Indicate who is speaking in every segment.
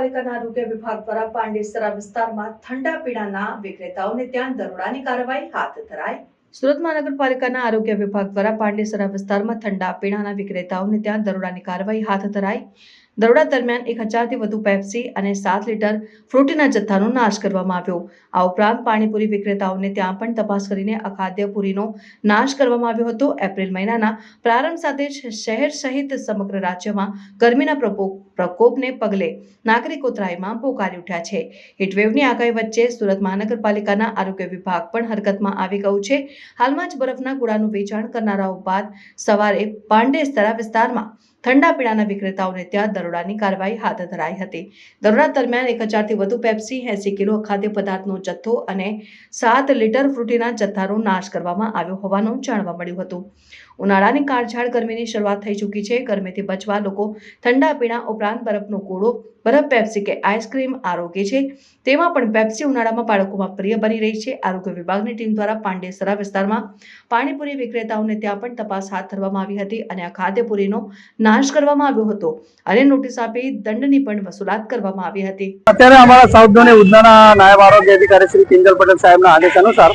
Speaker 1: મહાનગરપાલિકાના આરોગ્ય વિભાગ દ્વારા પાંડેસરા વિસ્તારમાં ઠંડા પીણાના વિક્રેતાઓને ત્યાં દરોડાની કાર્યવાહી હાથ ધરાઈ। સુરત મહાનગરપાલિકાના આરોગ્ય વિભાગ દ્વારા પાંડેસરા વિસ્તારમાં ઠંડા પીણાના વિક્રેતાઓને ત્યાં દરોડાની કાર્યવાહી હાથ ધરાઈ। દરોડા દરમિયાન 1000 થી વધુ પેપ્સી અને 7 લીટર ફ્રૂટીના જથ્થાનો નાશ કરવામાં આવ્યો। આ ઉપરાંત પાણીપુરી વિક્રેતાઓને ત્યાં પણ તપાસ કરીને અખાદ્ય પૂરીનો નાશ કરવામાં આવ્યો હતો। એપ્રિલ મહિનાના પ્રારંભ સાથે જ શહેર સહિત સમગ્ર રાજ્યમાં ગરમીના પ્રકોપને પગલે નાગરિકો ત્રાહિમામ પોકારી ઉઠ્યા છે। હીટવેવની આગાહી વચ્ચે સુરત મહાનગરપાલિકાના આરોગ્ય વિભાગ પણ હરકતમાં આવી ગયું છે। હાલમાં જ બરફના ગોળાનું વેચાણ કરનારાઓ બાદ સવારે પાંડેસરા વિસ્તારમાં ઠંડા પીણાના વિક્રેતાઓને ત્યાં દરોડાની કાર્યવાહી હાથ ધરાઈ હતી। દરોડા દરમિયાન 1000 થી વધુ પેપ્સી, 80 કિલો ખાદ્ય પદાર્થનો જથ્થો અને 7 લીટર ફ્રૂટીના જથ્થાનો નાશ કરવામાં આવ્યો હોવાનું જાણવા મળ્યું હતું। ઉનાળાની કાળઝાળ ગરમીની શરૂઆત થઈ ચૂકી છે। ગરમીથી બચવા લોકો ઠંડા પીણા ઉપરાંત બરફનો ગોળો, બરફ પેપ્સી કે આઈસ્ક્રીમ આરોગે છે। તેમાં પણ પેપ્સી ઉનાળામાં બાળકોમાં પ્રિય બની રહી છે। આરોગ્ય વિભાગની ટીમ દ્વારા પાંડેસરા વિસ્તારમાં પાણીપુરી વિક્રેતાઓને ત્યાં પણ તપાસ હાથ ધરવામાં આવી હતી અને આ ખાદ્યપુરીનો નાશ કરવામાં આવ્યો હતો અને નોટિસ આપી દંડની પણ વસૂલાત કરવામાં આવી હતી।
Speaker 2: અત્યારે અમારા સાઉથ ઝોન ઉધનાના નાયબ આરોગ્ય અધિકારી શ્રી કિંજલ પટેલ સાહેબના આદેશ અનુસાર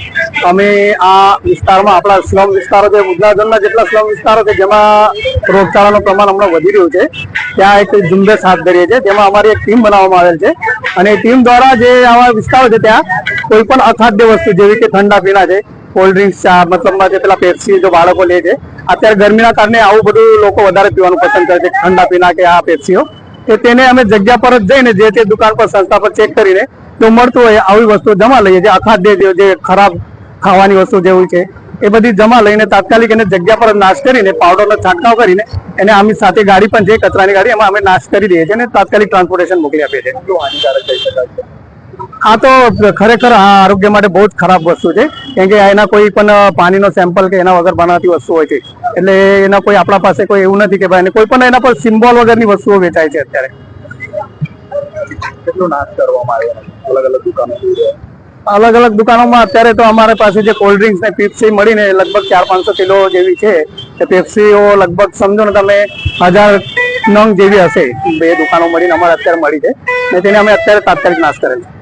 Speaker 2: અમે આ વિસ્તારમાં આપણા સ્લમ વિસ્તારો છે, ઉધના ઝોનના જેટલા સ્લમ વિસ્તારો છે જેમાં રોગચાળાનું પ્રમાણ હમણાં વધી રહ્યું છે, ત્યાં એક ઝુંબેશ હાથ ધરીએ છીએ। તેમાં અમારી એક ટીમ બનાવવામાં આવેલ છે અને ટીમ દ્વારા જે આવા વિસ્તારો છે ત્યાં કોઈ પણ અખાદ્ય વસ્તુ જેવી કે ઠંડા પીણા છે, કોલ્ડ ડ્રિંક્સ, મતલબમાં જે પેલા પેપ્સી જો બાળકો લે છે, અત્યારે ગરમીના કારણે આવું બધું લોકો વધારે પીવાનું પસંદ કરે છે, ઠંડા પીણા કે આ પેપ્સીઓ, કે તેને અમે જગ્યા પર જ જઈને જે તે દુકાન પર સંસ્થા પર ચેક કરીને જો મળતું હોય આવી વસ્તુ જમા લઈએ છીએ। અખાદ્ય જે ખરાબ ખાવાની વસ્તુ જેવું છે એ બધી જમા લઈને તાત્કાલિક એને જગ્યા પર નાશ કરીને પાવડરનો છંટકાવ કરીને એને આમની સાથે ગાડી પણ છે, કચરાની ગાડી, એમાં અમે નાશ કરી દઈએ છીએ અને તાત્કાલિક ટ્રાન્સપોર્ટેશન મોકલી આપીએ છીએ। આ તો ખરેખર આરોગ્ય માટે બહુ જ ખરાબ વસ્તુ છે, કેમ કે એના કોઈ પણ પાણીનો સેમ્પલ કે એના વગર બનાવતી વસ્તુ હોય છે, એટલે એના કોઈ આપણા પાસે કોઈ એવું નથી કે ભાઈ કોઈ પણ એના પર સિમ્બોલ વગરની વસ્તુઓ વેચાય છે। અત્યારે કેટલો નાશ કરવામાં આવ્યો અલગ અલગ દુકાનોમાં? અત્યારે તો અમારી પાસે જે કોલ્ડ ડ્રિંક્સ ને પેપ્સી મળીને લગભગ 400-500 કિલો જેવી છે, એ પેપ્સીઓ લગભગ સમજો ને તમે 1000 નંગ જેવી હશે, 2 દુકાનો મળીને અમારે અત્યારે મળી છે ને તેને અમે અત્યારે તાત્કાલિક નાશ કરેલ છે।